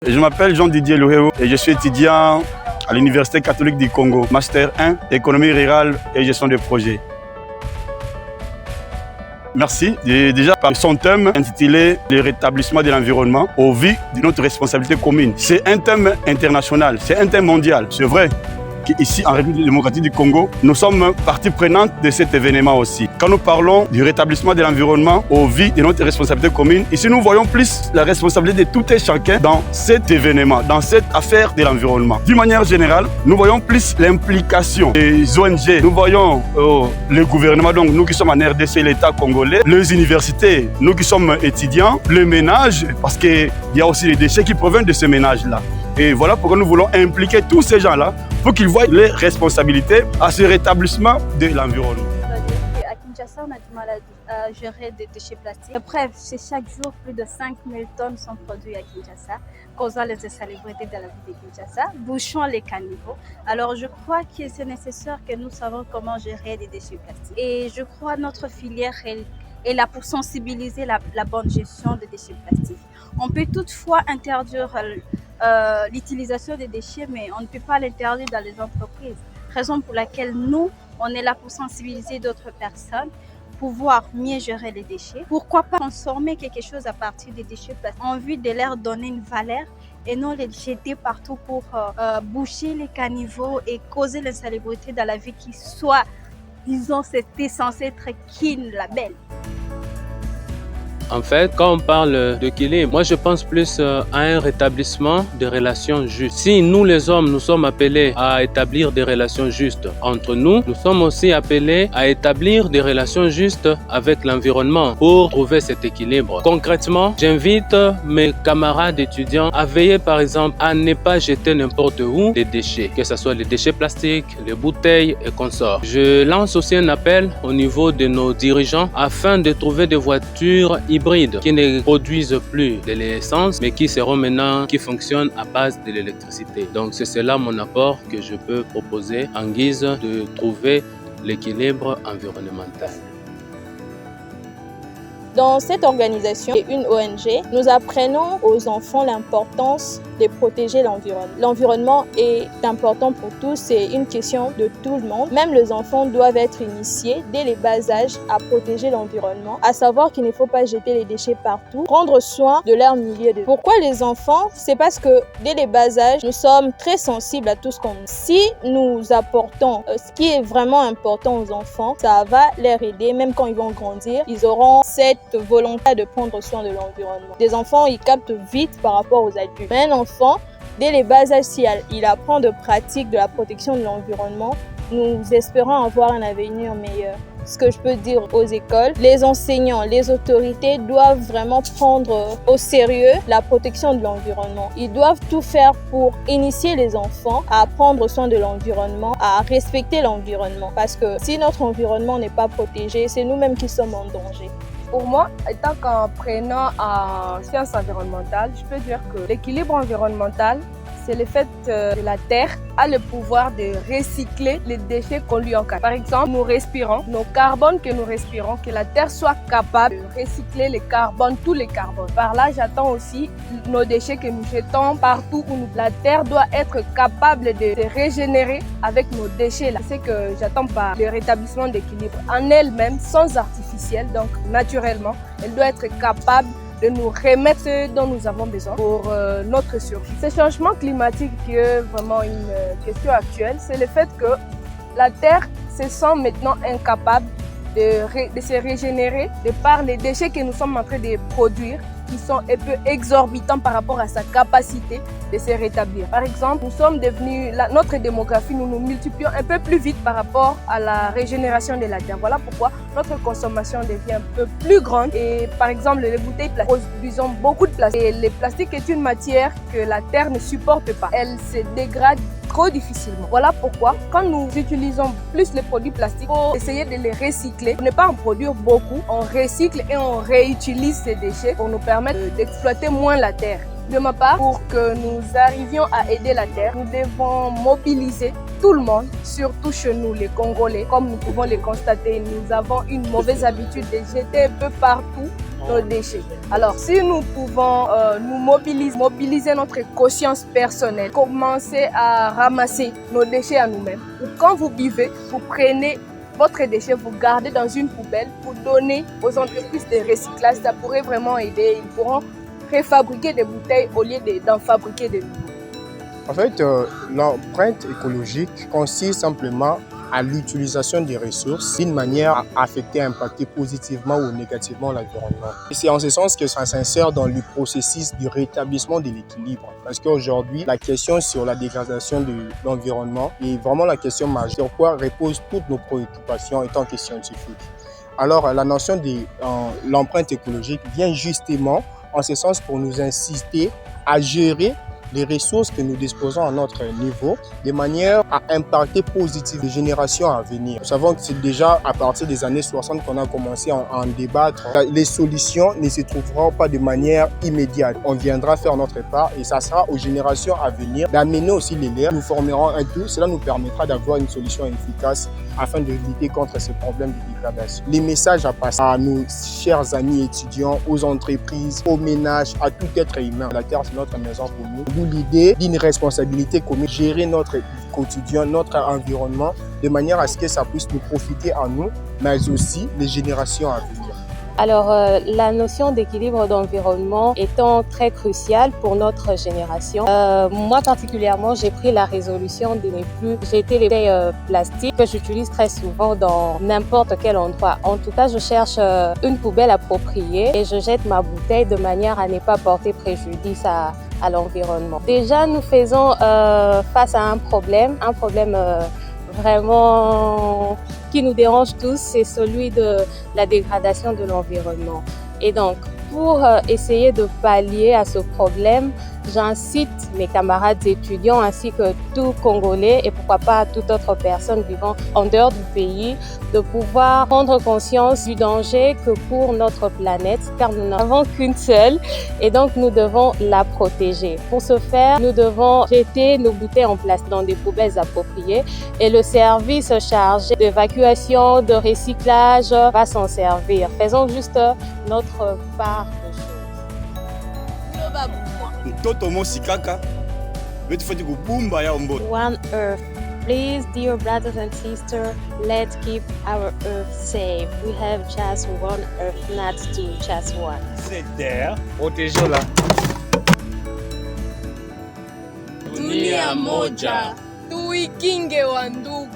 Je m'appelle Jean-Didier Louhéo et je suis étudiant à l'Université catholique du Congo, Master 1, économie rurale et gestion de projets. Merci. Déjà, par son thème intitulé « Le rétablissement de l'environnement au vu de notre responsabilité commune ». C'est un thème international, c'est un thème mondial. C'est vrai qu'ici, en République démocratique du Congo, nous sommes partie prenante de cet événement aussi. Quand nous parlons du rétablissement de l'environnement au vu de notre responsabilité commune, ici nous voyons plus la responsabilité de tout et chacun dans cet événement, dans cette affaire de l'environnement. D'une manière générale, nous voyons plus l'implication des ONG. Nous voyons le gouvernement, donc nous qui sommes en RDC, l'État congolais, les universités, nous qui sommes étudiants, les ménages, parce qu'il y a aussi les déchets qui proviennent de ces ménages-là. Et voilà pourquoi nous voulons impliquer tous ces gens-là pour qu'ils voient les responsabilités à ce rétablissement de l'environnement. À Kinshasa, on a du mal à gérer des déchets plastiques. Bref, chaque jour, plus de 5000 tonnes sont produites à Kinshasa, causant les insalubrités dans la ville de Kinshasa, bouchant les caniveaux. Alors, je crois que c'est nécessaire que nous savions comment gérer les déchets plastiques. Et je crois que notre filière est là pour sensibiliser la bonne gestion des déchets plastiques. On peut toutefois interdire l'utilisation des déchets, mais on ne peut pas l'interdire dans les entreprises. Raison pour laquelle nous, on est là pour sensibiliser d'autres personnes, pouvoir mieux gérer les déchets. Pourquoi pas transformer quelque chose à partir des déchets plastiques en vue de leur donner une valeur et non les jeter partout pour boucher les caniveaux et causer l'insalubrité dans la vie qui soit, disons, c'était censé être clean, la belle. En fait, quand on parle d'équilibre, moi je pense plus à un rétablissement des relations justes. Si nous les hommes, nous sommes appelés à établir des relations justes entre nous, nous sommes aussi appelés à établir des relations justes avec l'environnement pour trouver cet équilibre. Concrètement, j'invite mes camarades étudiants à veiller par exemple à ne pas jeter n'importe où des déchets, que ce soit les déchets plastiques, les bouteilles et consorts. Je lance aussi un appel au niveau de nos dirigeants afin de trouver des voitures hybrides qui ne produisent plus de l'essence mais qui fonctionnent à base de l'électricité. Donc c'est cela mon apport que je peux proposer en guise de trouver l'équilibre environnemental. Dans cette organisation et une ONG, nous apprenons aux enfants l'importance de protéger l'environnement. L'environnement est important pour tous, c'est une question de tout le monde. Même les enfants doivent être initiés dès les bas âges à protéger l'environnement, à savoir qu'il ne faut pas jeter les déchets partout, prendre soin de leur milieu de vie. Pourquoi les enfants? C'est parce que dès les bas âges, nous sommes très sensibles à tout ce qu'on dit. Si nous apportons ce qui est vraiment important aux enfants, ça va les aider, même quand ils vont grandir, ils auront cette volonté de prendre soin de l'environnement. Des enfants, ils captent vite par rapport aux adultes. Mais un enfant, dès les bas âges, si il apprend de pratique de la protection de l'environnement, nous espérons avoir un avenir meilleur. Ce que je peux dire aux écoles, les enseignants, les autorités doivent vraiment prendre au sérieux la protection de l'environnement. Ils doivent tout faire pour initier les enfants à prendre soin de l'environnement, à respecter l'environnement. Parce que si notre environnement n'est pas protégé, c'est nous-mêmes qui sommes en danger. Pour moi, étant qu'apprenant en sciences environnementales, je peux dire que l'équilibre environnemental, c'est le fait que la Terre a le pouvoir de recycler les déchets qu'on lui encadre. Par exemple, nous respirons, nos carbones que nous respirons, que la Terre soit capable de recycler les carbones, tous les carbones. Par là, j'attends aussi nos déchets que nous jetons partout où la Terre doit être capable de se régénérer avec nos déchets. C'est ce que j'attends par le rétablissement d'équilibre en elle-même, sans artificiel, donc naturellement. Elle doit être capable de nous remettre ce dont nous avons besoin pour notre survie. Ce changement climatique qui est vraiment une question actuelle, c'est le fait que la Terre se sent maintenant incapable de se régénérer de par les déchets que nous sommes en train de produire qui sont un peu exorbitants par rapport à sa capacité de se rétablir. Par exemple, nous sommes devenus, notre démographie, nous nous multiplions un peu plus vite par rapport à la régénération de la Terre. Voilà pourquoi notre consommation devient un peu plus grande. Et par exemple, les bouteilles plastiques produisent beaucoup de plastique. Et le plastique est une matière que la Terre ne supporte pas. Elle se dégrade trop difficilement. Voilà pourquoi, quand nous utilisons plus les produits plastiques, il faut essayer de les recycler. Pour ne pas en produire beaucoup, on recycle et on réutilise ces déchets pour nous permettre d'exploiter moins la terre. De ma part, pour que nous arrivions à aider la terre, nous devons mobiliser tout le monde, surtout chez nous, les Congolais. Comme nous pouvons le constater, nous avons une mauvaise habitude de jeter un peu partout nos déchets. Alors, si nous pouvons nous mobiliser notre conscience personnelle, commencer à ramasser nos déchets à nous-mêmes. Quand vous buvez, vous prenez votre déchet, vous gardez dans une poubelle pour donner aux entreprises de recyclage. Ça pourrait vraiment aider. Ils pourront préfabriquer des bouteilles au lieu d'en fabriquer de nouveau. En fait, l'empreinte écologique consiste simplement à l'utilisation des ressources d'une manière à affecter, impacter positivement ou négativement l'environnement. Et c'est en ce sens que ça s'insère dans le processus du rétablissement de l'équilibre. Parce qu'aujourd'hui, la question sur la dégradation de l'environnement est vraiment la question majeure sur quoi reposent toutes nos préoccupations en tant que scientifiques. Alors, la notion de l'empreinte écologique vient justement en ce sens pour nous inciter à gérer les ressources que nous disposons à notre niveau de manière à impacter positivement les générations à venir. Nous savons que c'est déjà à partir des années 60 qu'on a commencé à en débattre. Les solutions ne se trouveront pas de manière immédiate. On viendra faire notre part et ça sera aux générations à venir d'amener aussi les leurs. Nous formerons un tout. Cela nous permettra d'avoir une solution efficace afin de lutter contre ces problèmes de dégradation. Les messages à passer à nos chers amis étudiants, aux entreprises, aux ménages, à tout être humain. La Terre, c'est notre maison pour nous. D'où l'idée d'une responsabilité commune, gérer notre quotidien, notre environnement, de manière à ce que ça puisse nous profiter à nous, mais aussi les générations à venir. Alors, la notion d'équilibre d'environnement étant très cruciale pour notre génération, moi particulièrement, j'ai pris la résolution de ne plus jeter les bouteilles plastiques que j'utilise très souvent dans n'importe quel endroit. En tout cas, je cherche une poubelle appropriée et je jette ma bouteille de manière à ne pas porter préjudice à l'environnement. Déjà, nous faisons face à un problème vraiment qui nous dérange tous, c'est celui de la dégradation de l'environnement. Et donc, pour essayer de pallier à ce problème, j'incite mes camarades étudiants ainsi que tout Congolais et pourquoi pas toute autre personne vivant en dehors du pays de pouvoir prendre conscience du danger que pour notre planète car nous n'avons qu'une seule et donc nous devons la protéger. Pour ce faire, nous devons jeter nos bouteilles en plastique dans des poubelles appropriées et le service chargé d'évacuation, de recyclage va s'en servir. Faisons juste notre part de choses. One Earth. Please, dear brothers and sisters, let's keep our Earth safe. We have just one Earth, not two, just one. Cette terre, protégeons-la. Dunia moja, tuikinge wa ndugu.